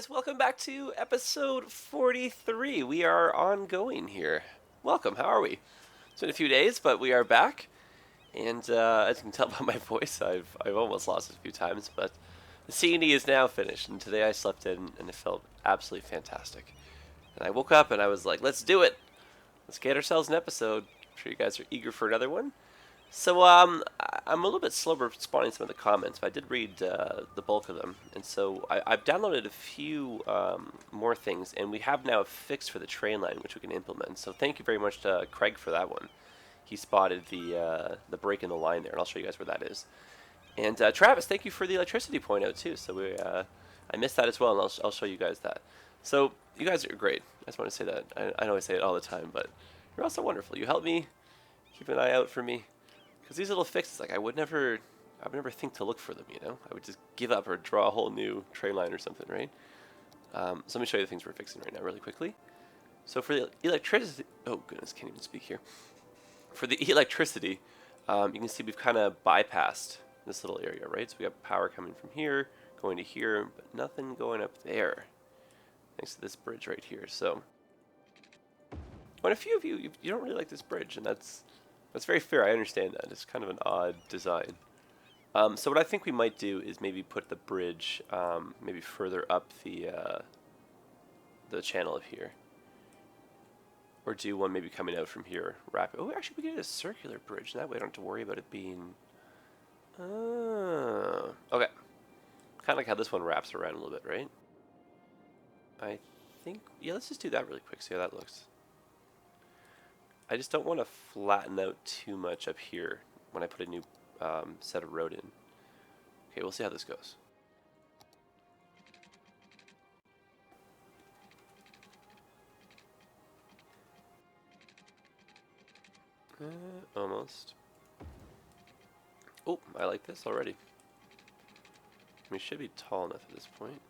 guys, welcome back to episode 43. We are ongoing here. Welcome, how are we? It's been a few days, but we are back. And as you can tell by my voice, I've almost lost it a few times, but the C&E is now finished, and today I slept in, and it felt absolutely fantastic. And I woke up, and I was like, let's do it! Let's get ourselves an episode. I'm sure you guys are eager for another one. So, I'm a little bit slow responding to some of the comments, but I did read the bulk of them. And so I've downloaded a few more things, and we have now a fix for the train line, which we can implement. So thank you very much to Craig for that one. He spotted the break in the line there, and I'll show you guys where that is. And Travis, thank you for the electricity point out, too. So I missed that as well, and I'll show you guys that. So you guys are great. I just want to say that. I know I say it all the time, but you're also wonderful. You help me, keep an eye out for me. Because these little fixes, like I would never think to look for them, you know? I would just give up or draw a whole new train line or something, right? So let me show you the things we're fixing right now really quickly. So for the electricity, oh goodness, can't even speak here. For the electricity, you can see we've kind of bypassed this little area, right? So we got power coming from here, going to here, but nothing going up there. Thanks to this bridge right here. So, when a few of you don't really like this bridge, and that's very fair. I understand that. It's kind of an odd design. So what I think we might do is maybe put the bridge maybe further up the channel of here. Or do one maybe coming out from here. Rapid. Oh, actually we could get a circular bridge. That way I don't have to worry about it being... okay. Kind of like how this one wraps around a little bit, right? I think... Yeah, let's just do that really quick. See how that looks. I just don't want to flatten out too much up here when I put a new set of road in. Okay, we'll see how this goes. Almost. Oh, I like this already. We should be tall enough at this point.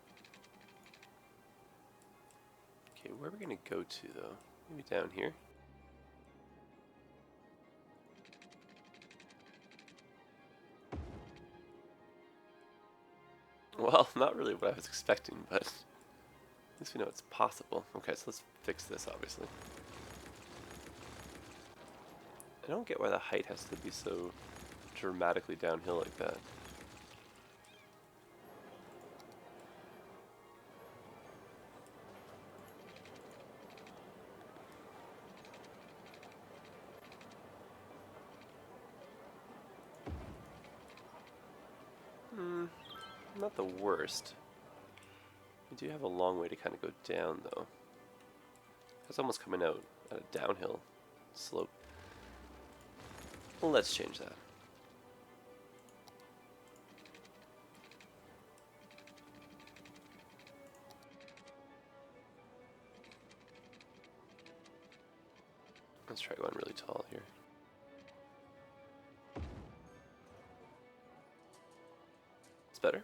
Okay, where are we going to go to, though? Maybe down here. Well, not really what I was expecting, but at least we know it's possible. Okay, so let's fix this, obviously. I don't get why the height has to be so dramatically downhill like that. Not the worst. We do have a long way to kind of go down, though. It's almost coming out at a downhill slope. Well, let's change that. Let's try going really tall here. It's better.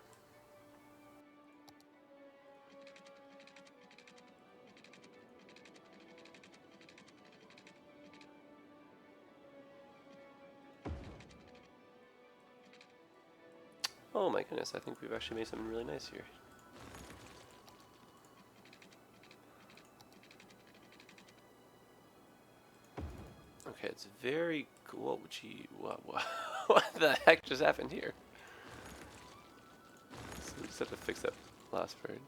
Oh my goodness, I think we've actually made something really nice here. Okay, it's very cool. What the heck just happened here? So we just have to fix that last part.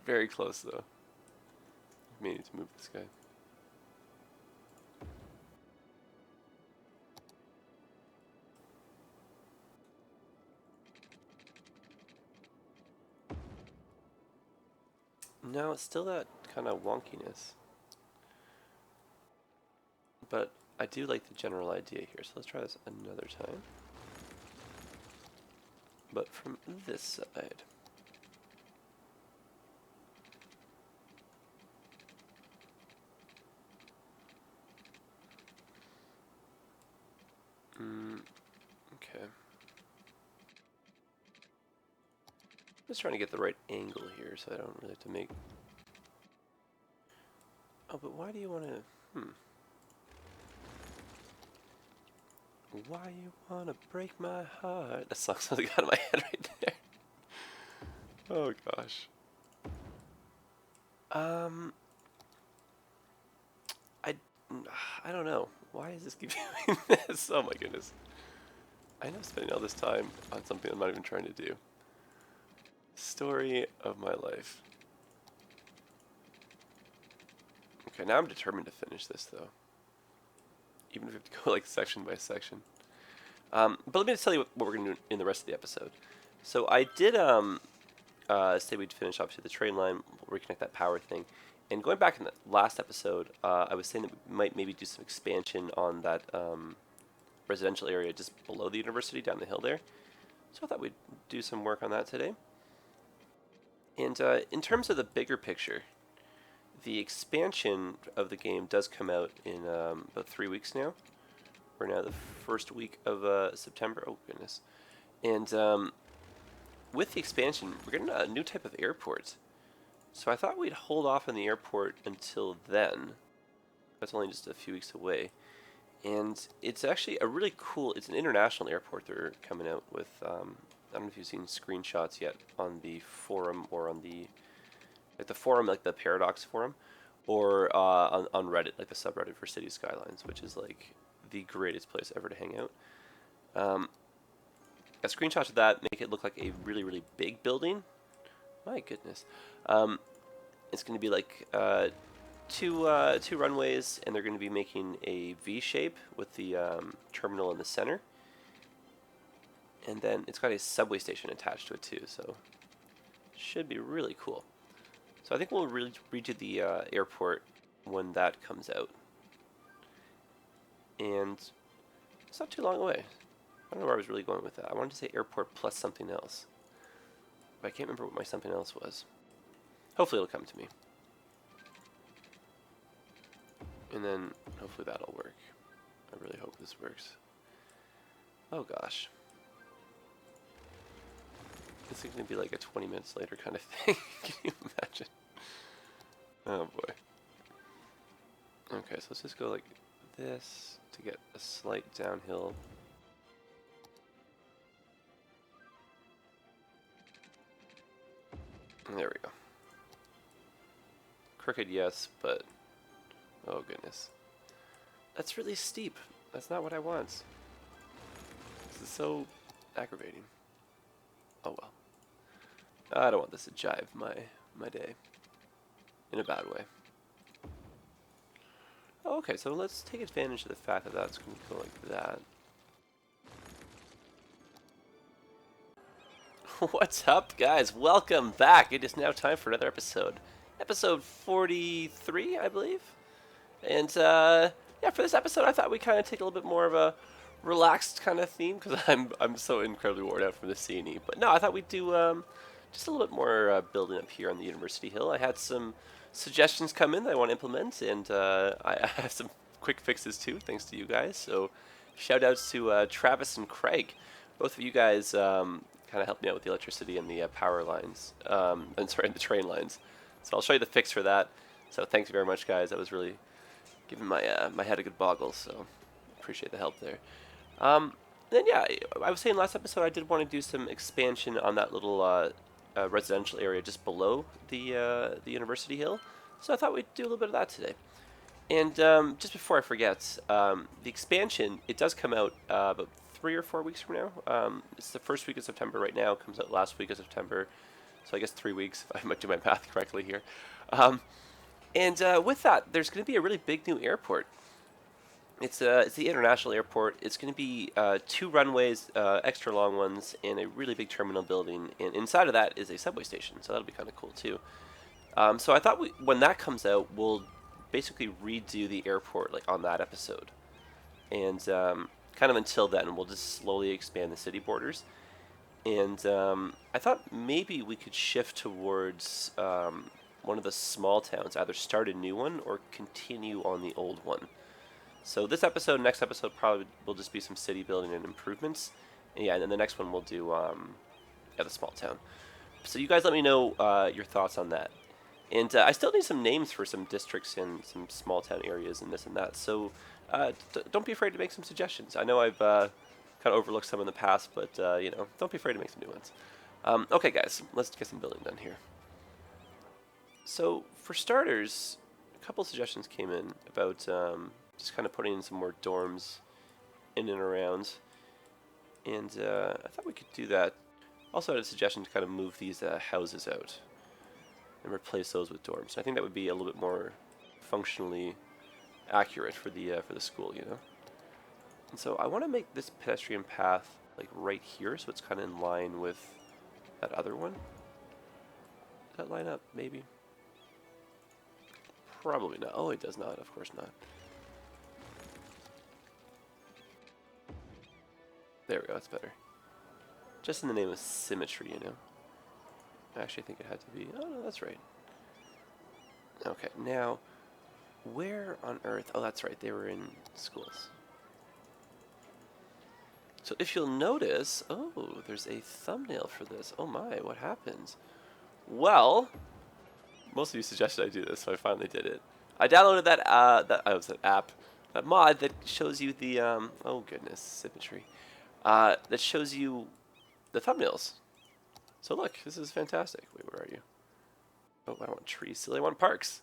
Very close though. We need to move this guy. No, it's still that kind of wonkiness. But I do like the general idea here, so let's try this another time. But from this side. Okay. Just trying to get the right angle here so I don't really have to make... Oh, but why do you want to... Why you wanna break my heart? That song's something out of my head right there. Oh gosh. Um, I, I don't know. Why is this keep doing this? Oh my goodness. I know spending all this time on something I'm not even trying to do. Story of my life. Okay, now I'm determined to finish this though. Even if we have to go like section by section. But let me just tell you what we're going to do in the rest of the episode. So I did say we'd finish obviously the train line, reconnect that power thing. And going back in the last episode, I was saying that we might maybe do some expansion on that residential area just below the university down the hill there. So I thought we'd do some work on that today. And in terms of the bigger picture, the expansion of the game does come out in about 3 weeks now. We're now the first week of September. Oh, goodness. And with the expansion, we're getting a new type of airport. So I thought we'd hold off on the airport until then. That's only just a few weeks away. And it's actually a really cool, it's an international airport they're coming out with. I don't know if you've seen screenshots yet on the forum or on the forum, like the Paradox forum, or on Reddit, like the subreddit for City Skylines, which is like the greatest place ever to hang out. A screenshot of that make it look like a really, really big building. My goodness. It's going to be like two runways, and they're going to be making a V shape with the terminal in the center. And then it's got a subway station attached to it too, so should be really cool. So I think we'll really redo the airport when that comes out. And it's not too long away. I don't know where I was really going with that. I wanted to say airport plus something else, but I can't remember what my something else was. Hopefully it'll come to me. And then hopefully that'll work. I really hope this works. Oh gosh. This is going to be like a 20 minutes later kind of thing. Can you imagine? Oh boy. Okay, so let's just go like this to get a slight downhill. There we go. Crooked, yes, but oh goodness. That's really steep. That's not what I want. This is so aggravating. Oh well. I don't want this to jive my day. In a bad way. Oh, okay, so let's take advantage of the fact that that's going to go like that. What's up, guys? Welcome back. It is now time for another episode. Episode 43, I believe. And yeah, for this episode, I thought we'd kind of take a little bit more of a relaxed kind of theme because I'm so incredibly worn out from the C&E. But no, I thought we'd do just a little bit more building up here on the University Hill. I had some suggestions come in that I want to implement, and I have some quick fixes too, thanks to you guys. So shout outs to Travis and Craig. Both of you guys kind of helped me out with the electricity and the power lines, and sorry, the train lines. So I'll show you the fix for that. So thanks very much, guys. That was really giving my my head a good boggle. So appreciate the help there. Then yeah, I was saying last episode I did want to do some expansion on that little residential area just below the University Hill. So I thought we'd do a little bit of that today. And just before I forget, the expansion, it does come out about 3 or 4 weeks from now. It's the first week of September right now. It comes out last week of September. So I guess 3 weeks, if I might do my math correctly here. And with that, there's going to be a really big new airport. It's the international airport. It's going to be 2 runways, extra long ones, and a really big terminal building. And inside of that is a subway station, so that'll be kind of cool too. So I thought when that comes out, we'll basically redo the airport like on that episode. And kind of until then, we'll just slowly expand the city borders. And I thought maybe we could shift towards one of the small towns, either start a new one or continue on the old one. So this episode, next episode, probably will just be some city building and improvements. And yeah, and then the next one we'll do the small town. So you guys let me know your thoughts on that. And I still need some names for some districts and some small town areas and this and that. So don't be afraid to make some suggestions. I know I've kind of overlooked some in the past, but you know, don't be afraid to make some new ones. Okay, guys, let's get some building done here. So for starters, a couple suggestions came in about just kind of putting in some more dorms in and around, and I thought we could do that. Also had a suggestion to kind of move these houses out and replace those with dorms. I think that would be a little bit more functionally accurate for the school, you know. And so I want to make this pedestrian path like right here, so it's kind of in line with that other one. Does that line up? Maybe. Probably not. Oh, it does not. Of course not. There we go. That's better. Just in the name of symmetry, you know. I actually think it had to be. Oh no, that's right. Okay, now where on earth? Oh, that's right. They were in schools. So if you'll notice, oh, there's a thumbnail for this. Oh my, what happens? Well, most of you suggested I do this, so I finally did it. I downloaded that app, that mod that shows you the oh goodness, symmetry. That shows you the thumbnails. So look, this is fantastic. Wait, where are you? Oh, I don't want trees, silly. I want parks.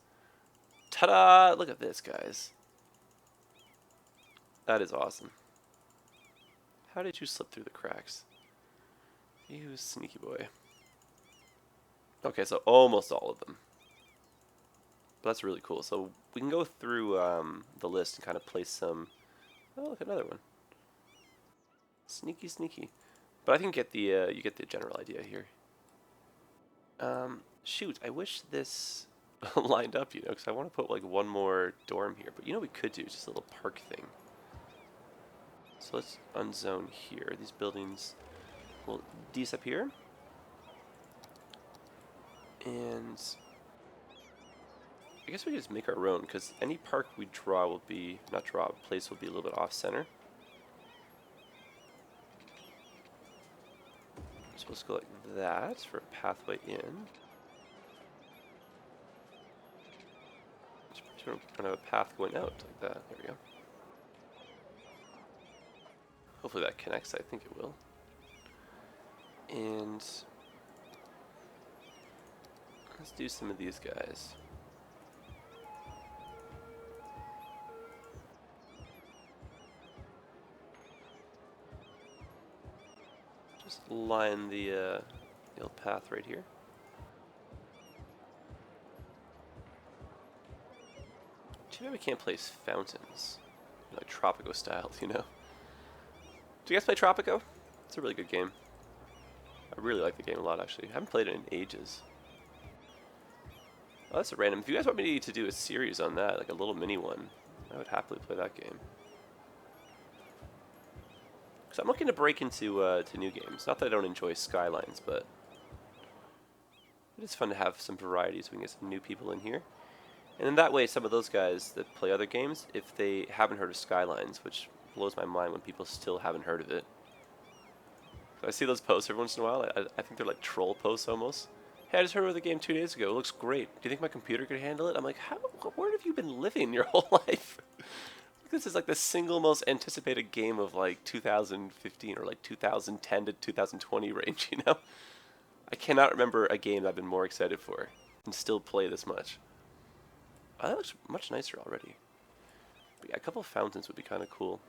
Ta-da! Look at this, guys. That is awesome. How did you slip through the cracks? You sneaky boy. Okay, so almost all of them. But that's really cool. So we can go through the list and kind of place some... Oh, look, another one. Sneaky, sneaky. But I think you get the general idea here. Shoot, I wish this lined up, you know, because I want to put like one more dorm here. But you know what we could do? Just a little park thing. So let's unzone here. These buildings will disappear. And I guess we could just make our own, because any park we draw will be, not draw, place will be a little bit off-center. So let's go like that for a pathway in. Just kind of a path going out like that. There we go. Hopefully that connects. I think it will. And let's do some of these guys. Just line the old path right here. Too bad we can't place fountains, like Tropico style, you know. Do you guys play Tropico? It's a really good game. I really like the game a lot, actually. I haven't played it in ages. Oh, that's a random. If you guys want me to do a series on that, like a little mini one, I would happily play that game. Because I'm looking to break into to new games. Not that I don't enjoy Skylines, but it is fun to have some variety so we can get some new people in here. And in that way, some of those guys that play other games, if they haven't heard of Skylines, which blows my mind when people still haven't heard of it. So I see those posts every once in a while. I think they're like troll posts almost. Hey, I just heard of the game 2 days ago. It looks great. Do you think my computer could handle it? I'm like, where have you been living your whole life? This is like the single most anticipated game of like 2015 or like 2010 to 2020 range, you know? I cannot remember a game I've been more excited for and still play this much. Oh, that looks much nicer already. But yeah, a couple of fountains would be kind of cool.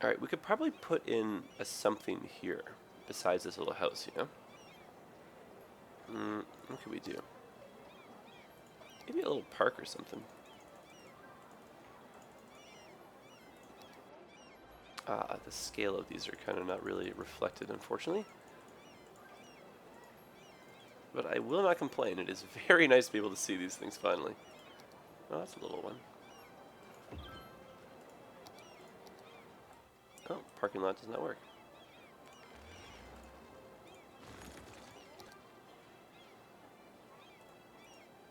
Alright, we could probably put in a something here besides this little house, you know? What could we do? Maybe a little park or something. The scale of these are kind of not really reflected, unfortunately. But I will not complain. It is very nice to be able to see these things finally. Oh, that's a little one. Oh, parking lot does not work.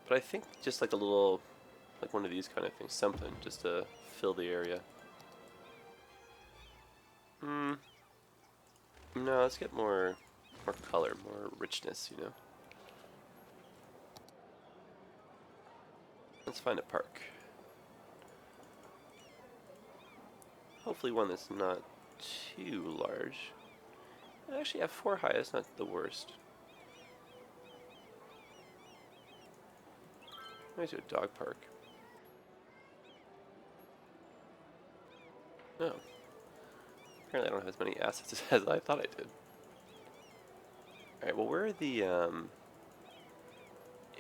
But I think just like a little, like one of these kind of things, something, just to fill the area. No, let's get more color, more richness, you know. Let's find a park. Hopefully one that's not too large. I actually have 4 high, that's not the worst. Maybe do a dog park. No. Apparently I don't have as many assets as I thought I did. Alright, well where are the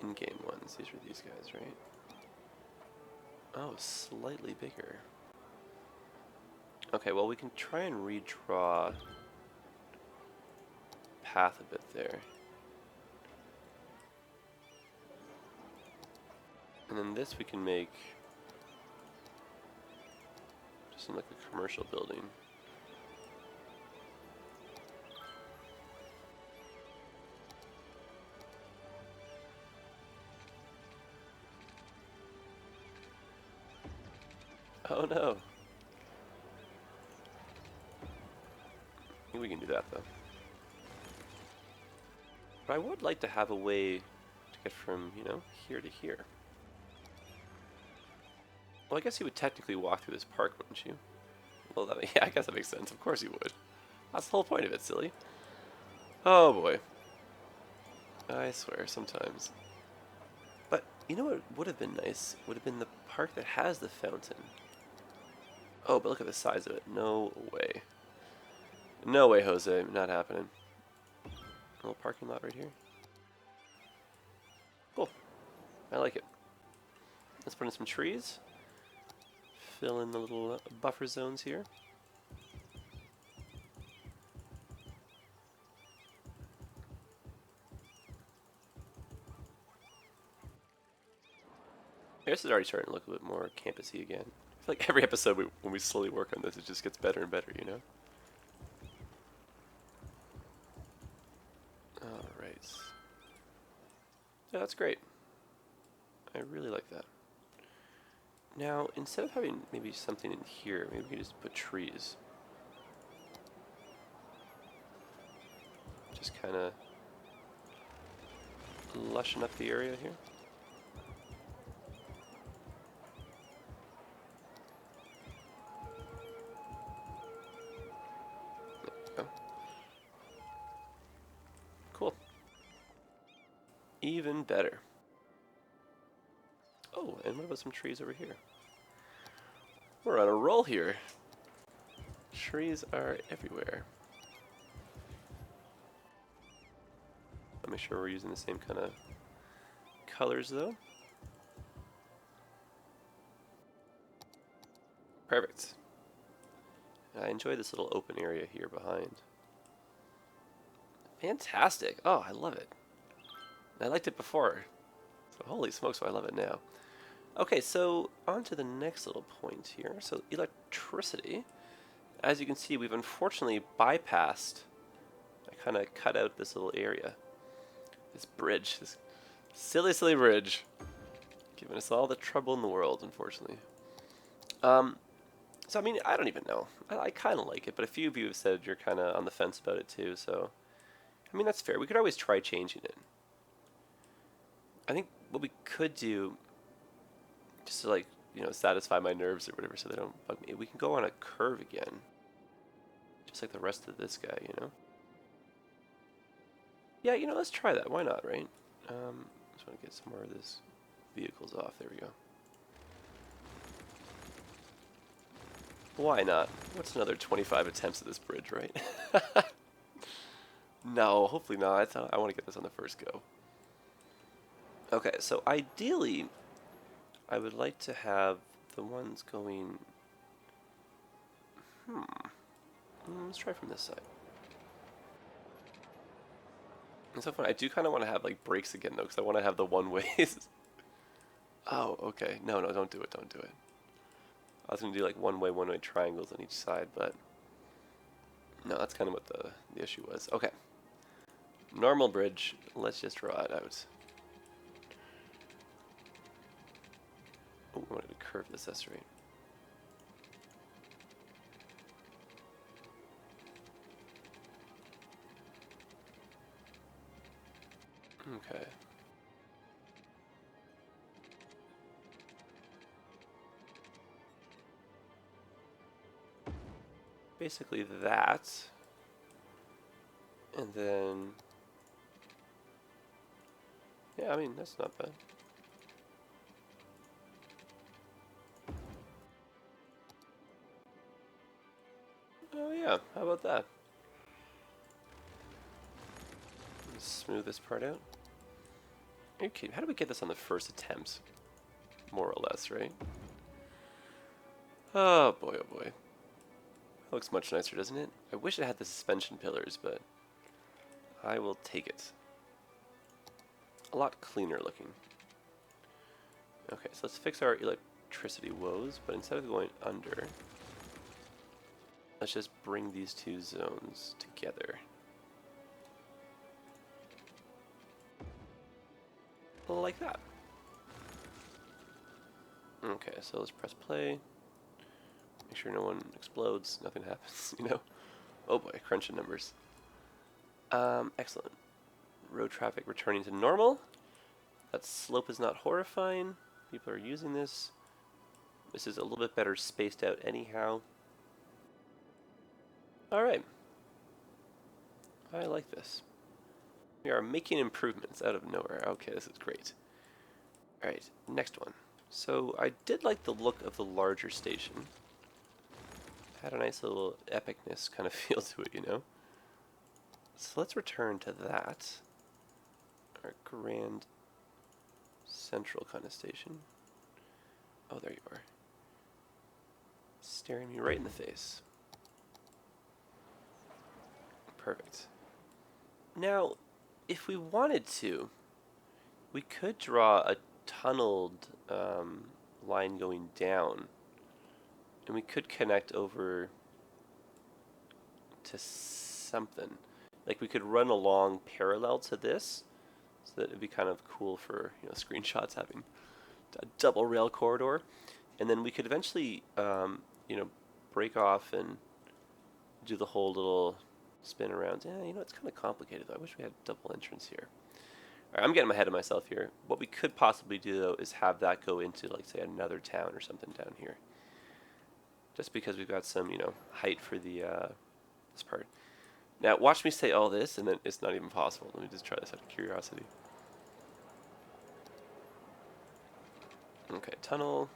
in-game ones? These are these guys, right? Oh, slightly bigger. Okay, well we can try and redraw path a bit there. And then this we can make just in like a commercial building. Oh no. I think we can do that though. But I would like to have a way to get from, you know, here to here. Well, I guess you would technically walk through this park, wouldn't you? Well, that, yeah, I guess that makes sense. Of course you would. That's the whole point of it, silly. Oh boy. I swear, sometimes. But, you know what would have been nice? Would have been the park that has the fountain. Oh, but look at the size of it. No way. No way, Jose. Not happening. A little parking lot right here. Cool. I like it. Let's put in some trees. Fill in the little buffer zones here. This is already starting to look a bit more campusy again. I feel like every episode when we slowly work on this, it just gets better and better, you know? Alright. Yeah, that's great. I really like that. Now, instead of having maybe something in here, maybe we can just put trees. Just kind of lushen up the area here. There we go. Cool. Even better. Oh, and what about some trees over here? We're on a roll here. Trees are everywhere. I'll make sure we're using the same kind of colors though. Perfect. I enjoy this little open area here behind. Fantastic. Oh, I love it. I liked it before. So holy smokes, so I love it now. Okay, so on to the next little point here. So electricity. As you can see, we've unfortunately bypassed. I kind of cut out this little area. This bridge. This silly, silly bridge. Giving us all the trouble in the world, unfortunately. So, I mean, I don't even know. I kind of like it, but a few of you have said you're kind of on the fence about it too, so... I mean, that's fair. We could always try changing it. I think what we could do, just to, like, you know, satisfy my nerves or whatever so they don't bug me, we can go on a curve again. Just like the rest of this guy, you know? Yeah, you know, let's try that. Why not, right? Just want to get some more of this vehicles off. There we go. Why not? What's another 25 attempts at this bridge, right? No, hopefully not. I want to get this on the first go. Okay, so ideally, I would like to have the ones going... Let's try from this side. It's so fun. I do kind of want to have like brakes again though, because I want to have the one ways. Oh, okay. No, no, don't do it. Don't do it. I was going to do like one way triangles on each side, but no, that's kind of what the issue was. Okay. Normal bridge. Let's just draw it out. Oh, we wanted to curve this, that's right. Okay. Basically that. And then... Yeah, I mean, that's not bad. Oh yeah, how about that? Let's smooth this part out. Okay, how do we get this on the first attempt? More or less, right? Oh boy, oh boy. That looks much nicer, doesn't it? I wish it had the suspension pillars, but I will take it. A lot cleaner looking. Okay, so let's fix our electricity woes, but instead of going under, let's just bring these two zones together. Like that. Okay, so let's press play. Make sure no one explodes, nothing happens, you know? Oh boy, crunching numbers. Excellent. Road traffic returning to normal. That slope is not horrifying. People are using this. This is a little bit better spaced out anyhow. Alright. I like this. We are making improvements out of nowhere. Okay, this is great. Alright, next one. So I did like the look of the larger station. Had a nice little epicness kind of feel to it, you know? So let's return to that. Our grand central kind of station. Oh, there you are. Staring me right in the face. Perfect. Now, if we wanted to, we could draw a tunneled line going down, and we could connect over to something. Like we could run along parallel to this, so that it'd be kind of cool for screenshots having a double rail corridor, and then we could eventually break off and do the whole little spin around. Yeah, it's kind of complicated though. I wish we had a double entrance here. All right, I'm getting ahead of myself here. What we could possibly do though is have that go into, like, say, another town or something down here. Just because we've got some, height for the this part. Now, watch me say all this, and then it's not even possible. Let me just try this out of curiosity. Okay, tunnel.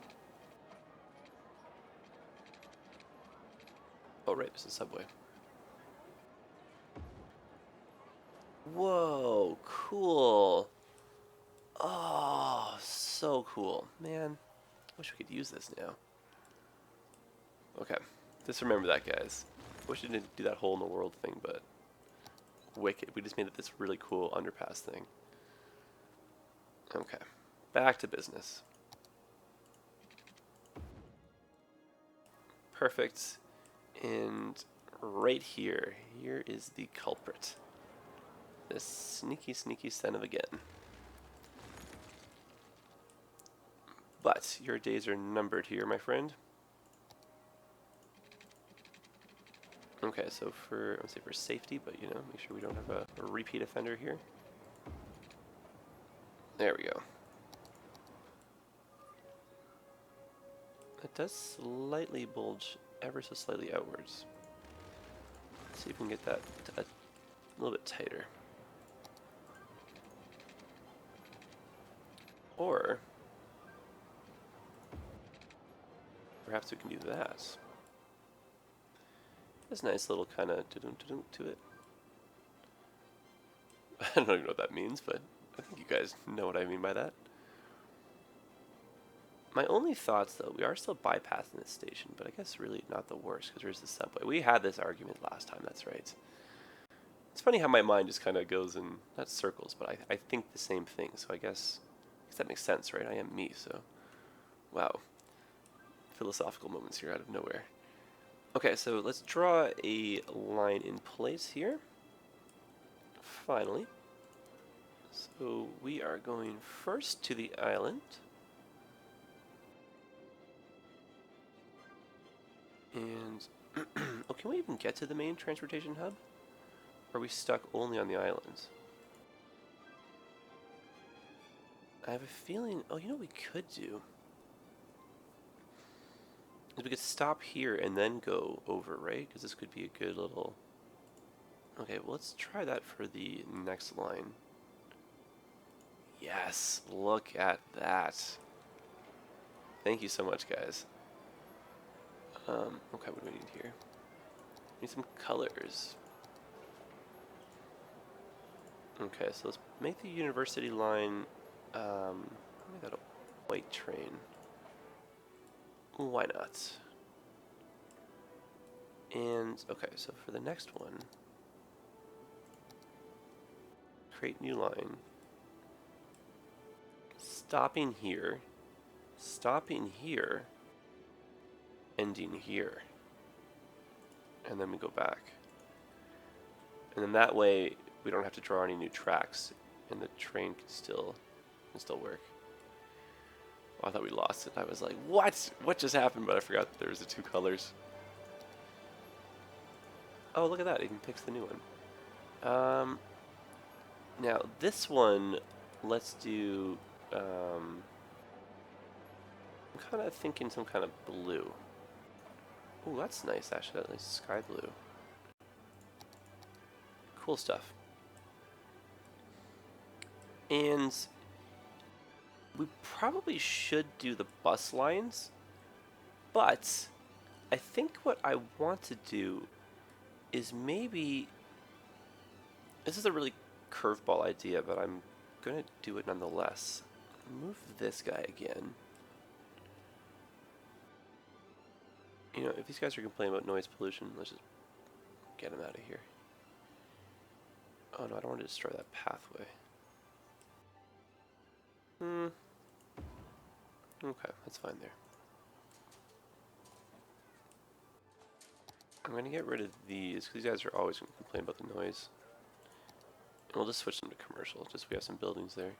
Oh, right, this is subway. Whoa, cool. Oh, so cool. Man, I wish we could use this now. Okay, just remember that, guys. Wish we didn't do that hole in the world thing, but wicked. We just made it this really cool underpass thing. Okay, back to business. Perfect. And right here is the culprit. This sneaky, sneaky son of a gun. But your days are numbered here, my friend. Okay, so I would say for safety, but make sure we don't have a repeat offender here. There we go. It does slightly bulge ever so slightly outwards. Let's see if we can get that a little bit tighter. Or perhaps we can do that. There's a nice little kind of to it. I don't even know what that means, but I think you guys know what I mean by that. My only thoughts, though, we are still bypassing this station, but I guess really not the worst, because there's the subway. We had this argument last time, that's right. It's funny how my mind just kind of goes in, not circles, but I think the same thing, so I guess that makes sense, right? I am me, so wow. Philosophical moments here out of nowhere. Okay, so let's draw a line in place here. Finally. So we are going first to the island. And oh, can we even get to the main transportation hub? Or are we stuck only on the islands? I have a feeling, oh, you know what we could do? Is we could stop here and then go over, right? Because this could be a good little... Okay, well, let's try that for the next line. Yes, look at that. Thank you so much, guys. Okay, what do we need here? Need some colors. Okay, so let's make the university line, make that a white train. Why not? And, okay, so for the next one, create new line. Stopping here, ending here. And then we go back. And then that way, we don't have to draw any new tracks, and the train can still work. Oh, I thought we lost it. I was like, what? What just happened? But I forgot that there was the two colors. Oh, look at that. It even picks the new one. Now, this one, let's do... I'm kind of thinking some kind of blue. Oh, that's nice, actually. That nice sky blue. Cool stuff. And we probably should do the bus lines, but I think what I want to do is maybe... This is a really curveball idea, but I'm going to do it nonetheless. Move this guy again. You know, if these guys are complaining about noise pollution, let's just get them out of here. Oh no, I don't want to destroy that pathway. Okay, that's fine there. I'm going to get rid of these, because these guys are always going to complain about the noise. And we'll just switch them to commercial, just so we have some buildings there.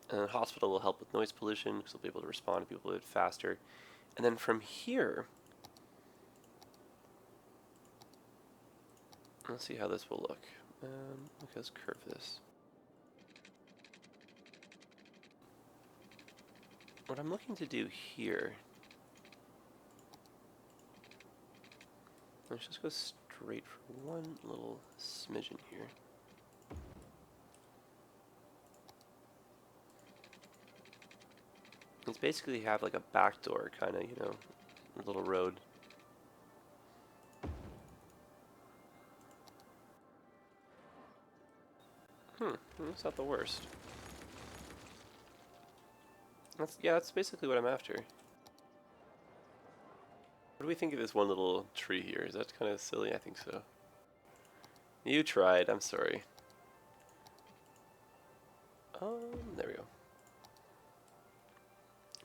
And the hospital will help with noise pollution, because they'll be able to respond to people a bit faster. And then from here, let's see how this will look. Okay, let's curve this. What I'm looking to do here, let's just go straight for one little smidgen here. It's basically have like a back door, kind of, you know, a little road. That's not the worst. That's basically what I'm after. What do we think of this one little tree here? Is that kind of silly? I think so. You tried, I'm sorry. There we go.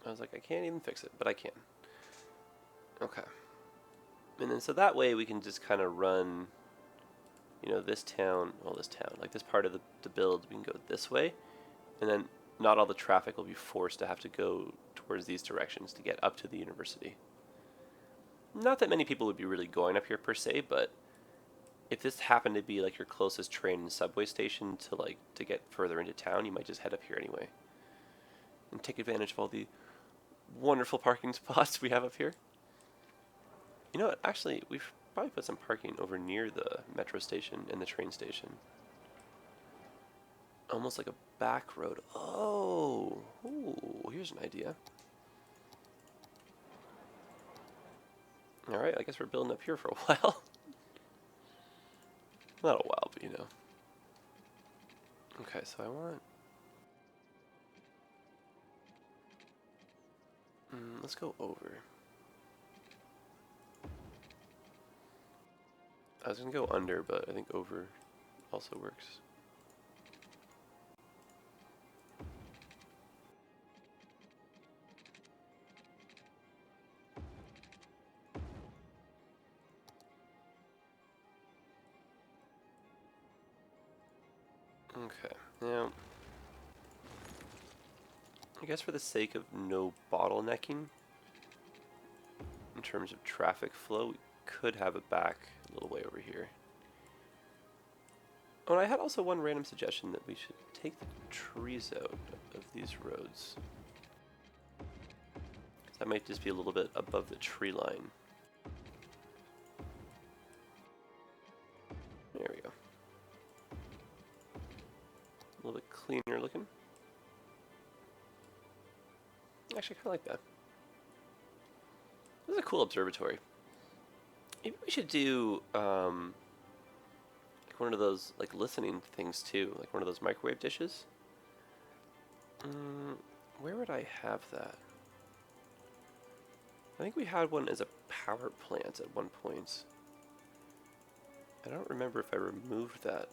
I was like, I can't even fix it, but I can. Okay. And then so that way we can just kind of run, you know, this town, like this part of the build, we can go this way, and then not all the traffic will be forced to have to go towards these directions to get up to the university. Not that many people would be really going up here per se, but if this happened to be like your closest train and subway station to get further into town, you might just head up here anyway. And take advantage of all the wonderful parking spots we have up here. You know what, actually, we've probably put some parking over near the metro station and the train station. Almost like a back road. Oh, ooh, here's an idea. Alright, I guess we're building up here for a while. Not a while, but you know. Okay, so I want... let's go over. I was going to go under, but I think over also works. Okay, now, I guess for the sake of no bottlenecking, in terms of traffic flow, we could have it back a little way over here. Oh, and I had also one random suggestion that we should take the trees out of these roads. That might just be a little bit above the tree line. There we go. A little bit cleaner looking. Actually, I kind of like that. This is a cool observatory. Maybe we should do like one of those like listening things too, like one of those microwave dishes. Where would I have that? I think we had one as a power plant at one point. I don't remember if I removed that.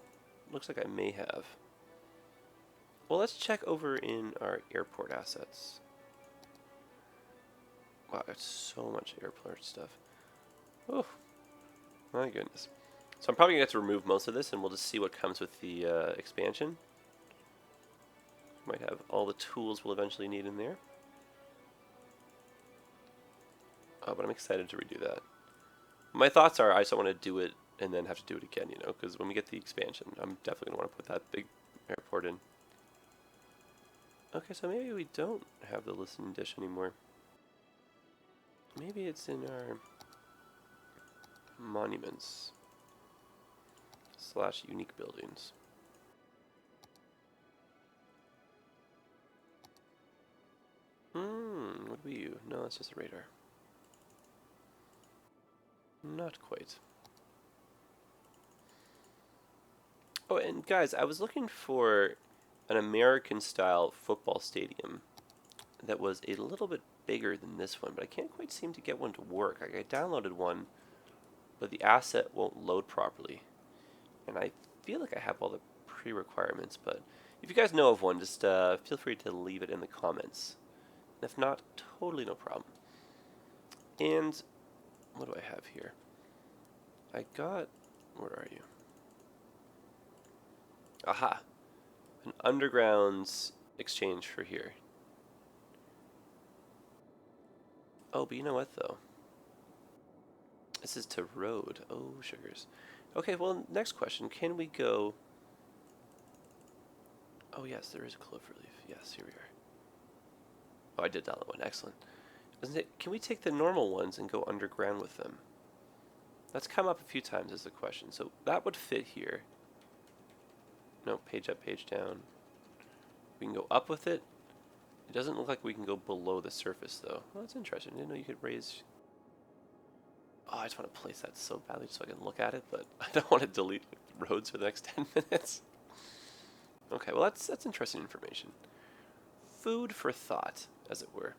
Looks like I may have. Well, let's check over in our airport assets. Wow, it's so much airport stuff. Oh, my goodness. So I'm probably going to have to remove most of this, and we'll just see what comes with the expansion. Might have all the tools we'll eventually need in there. But I'm excited to redo that. My thoughts are I just don't want to do it and then have to do it again, you know, because when we get the expansion, I'm definitely going to want to put that big airport in. Okay, so maybe we don't have the listening dish anymore. Maybe it's in our monuments / unique buildings. What do we use? No, that's just a radar. Not quite. Oh, and guys, I was looking for an American-style football stadium that was a little bit bigger than this one, but I can't quite seem to get one to work. Like, I downloaded one, but the asset won't load properly. And I feel like I have all the pre-requirements, but if you guys know of one, just feel free to leave it in the comments. And if not, totally no problem. And what do I have here? I got... Where are you? Aha! An undergrounds exchange for here. Oh, but you know what, though? This is to road. Oh, sugars. Okay, well, next question. Can we go... Oh, yes, there is a cloverleaf. Yes, here we are. Oh, I did download one. Excellent. Isn't it? Can we take the normal ones and go underground with them? That's come up a few times as a question. So that would fit here. No, page up, page down. We can go up with it. It doesn't look like we can go below the surface, though. Well, that's interesting. I didn't know you could raise... Oh, I just want to place that so badly just so I can look at it, but I don't want to delete roads for the next 10 minutes. Okay, well, that's interesting information. Food for thought, as it were.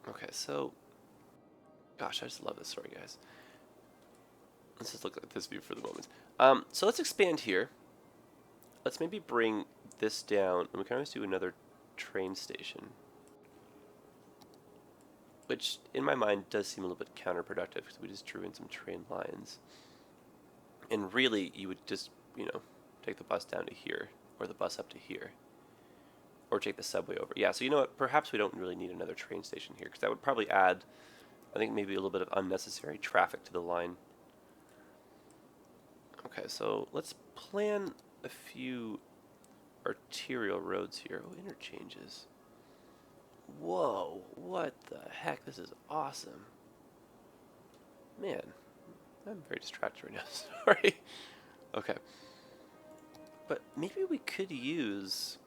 Okay, so... Gosh, I just love this story, guys. Let's just look at this view for the moment. So let's expand here. Let's maybe bring this down, and we can always do another train station. Which, in my mind, does seem a little bit counterproductive, because we just drew in some train lines. And really, you would just, you know, take the bus down to here, or the bus up to here. Or take the subway over. Yeah, so you know what, perhaps we don't really need another train station here, because that would probably add, I think, maybe a little bit of unnecessary traffic to the line. Okay, so let's plan a few arterial roads here. Oh, interchanges. Whoa, what the heck? This is awesome. Man, I'm very distracted right now. Sorry. Okay. But maybe we could use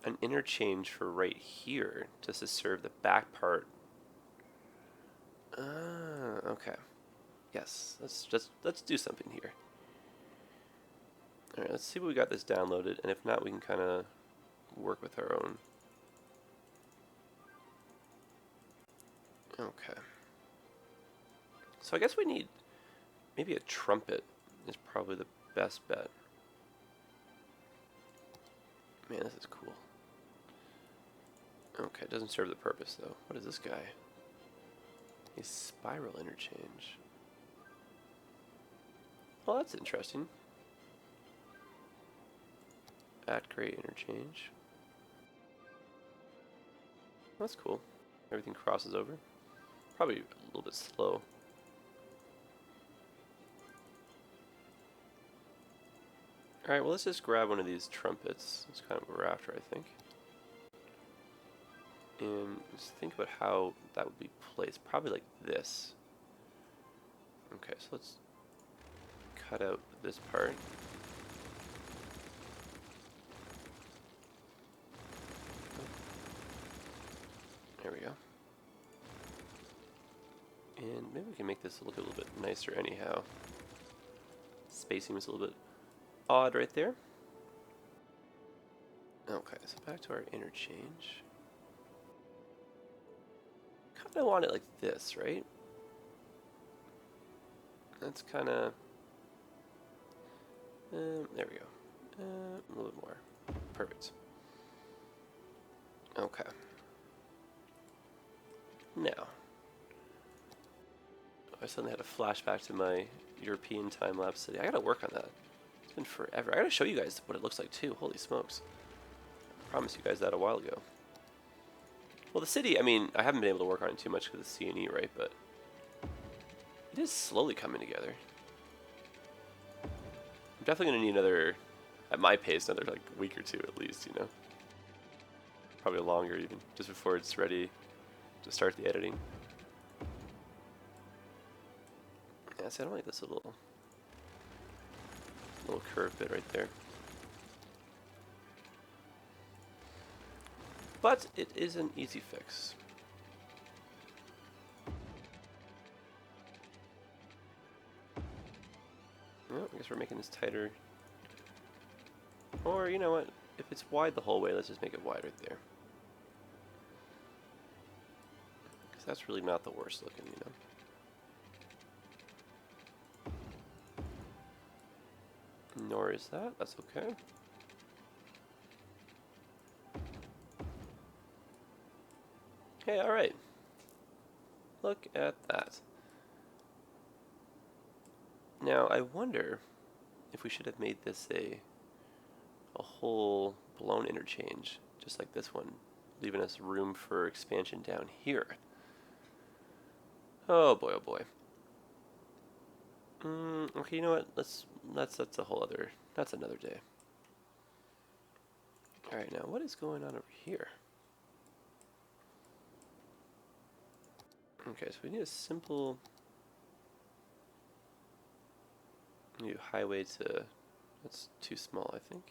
an interchange for right here just to serve the back part. Okay. Yes, let's do something here. All right, let's see if we got this downloaded, and if not, we can kind of work with our own. Okay. So I guess we need maybe a trumpet is probably the best bet. Man, this is cool. Okay, it doesn't serve the purpose though. What is this guy? A spiral interchange. Well, that's interesting. At grade interchange. That's cool. Everything crosses over. Probably a little bit slow. Alright, well, let's just grab one of these trumpets. That's kind of what we're after, I think. And just think about how that would be placed. Probably like this. Okay, so let's cut out this part. There we go. And maybe we can make this look a little bit nicer anyhow. Spacing was a little bit odd right there. Okay, so back to our interchange. Kind of want it like this, right? That's kind of... there we go. A little bit more. Perfect. Okay. Now. I suddenly had a flashback to my European time-lapse city. I gotta work on that. It's been forever. I gotta show you guys what it looks like too. Holy smokes. I promised you guys that a while ago. Well, the city, I mean, I haven't been able to work on it too much because of C&E, right? But it is slowly coming together. I'm definitely going to need another, at my pace, another like week or two at least, you know? Probably longer even, just before it's ready to start the editing. Yeah, see, I don't like this little curve bit right there. But it is an easy fix. Well, I guess we're making this tighter. Or, you know what? If it's wide the whole way, let's just make it wide right there. Because that's really not the worst looking, you know. Nor is that. That's okay. Hey, alright. Look at that. Now, I wonder if we should have made this a whole blown interchange, just like this one, leaving us room for expansion down here. Oh boy, oh boy. Okay, you know what? That's a whole other. That's another day. All right, now what is going on over here? Okay, so we need a simple new highway to. That's too small, I think.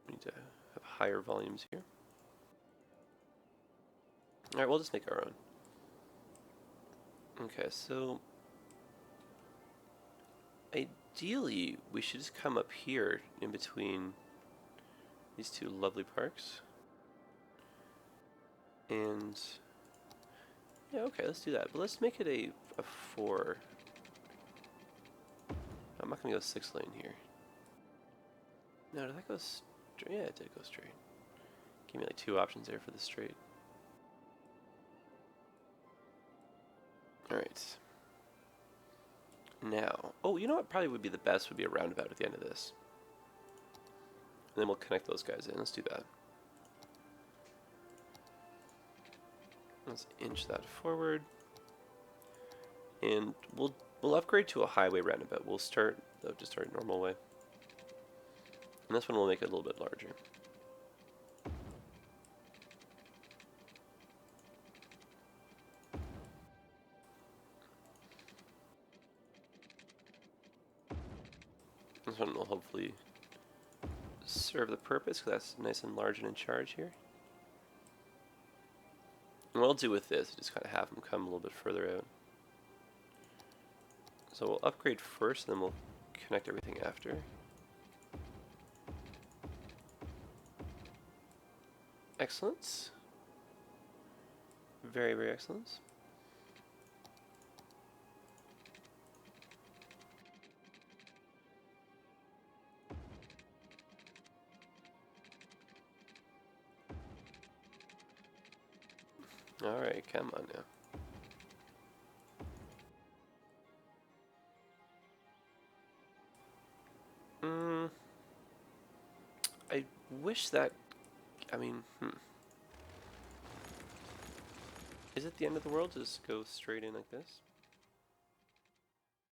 We need to have higher volumes here. All right, we'll just make our own. Okay, so ideally, we should just come up here in between these two lovely parks. And yeah, okay, let's do that. But let's make it a 4. I'm not gonna go 6 lane here. No, did that go straight? Yeah, it did go straight. Give me like 2 options there for the straight. Alright. Now, oh, you know what probably would be the best would be a roundabout at the end of this. And then we'll connect those guys in. Let's do that. Let's inch that forward. And we'll upgrade to a highway roundabout. We'll start, though, just our normal way. And this one will make it a little bit larger. This one will hopefully serve the purpose, because that's nice and large and in charge here. And what I'll do with this is just kind of have them come a little bit further out. So we'll upgrade first, and then we'll connect everything after. Excellent. Very, very excellent. Alright, come on now. I wish that, I mean, Is it the end of the world to just go straight in like this?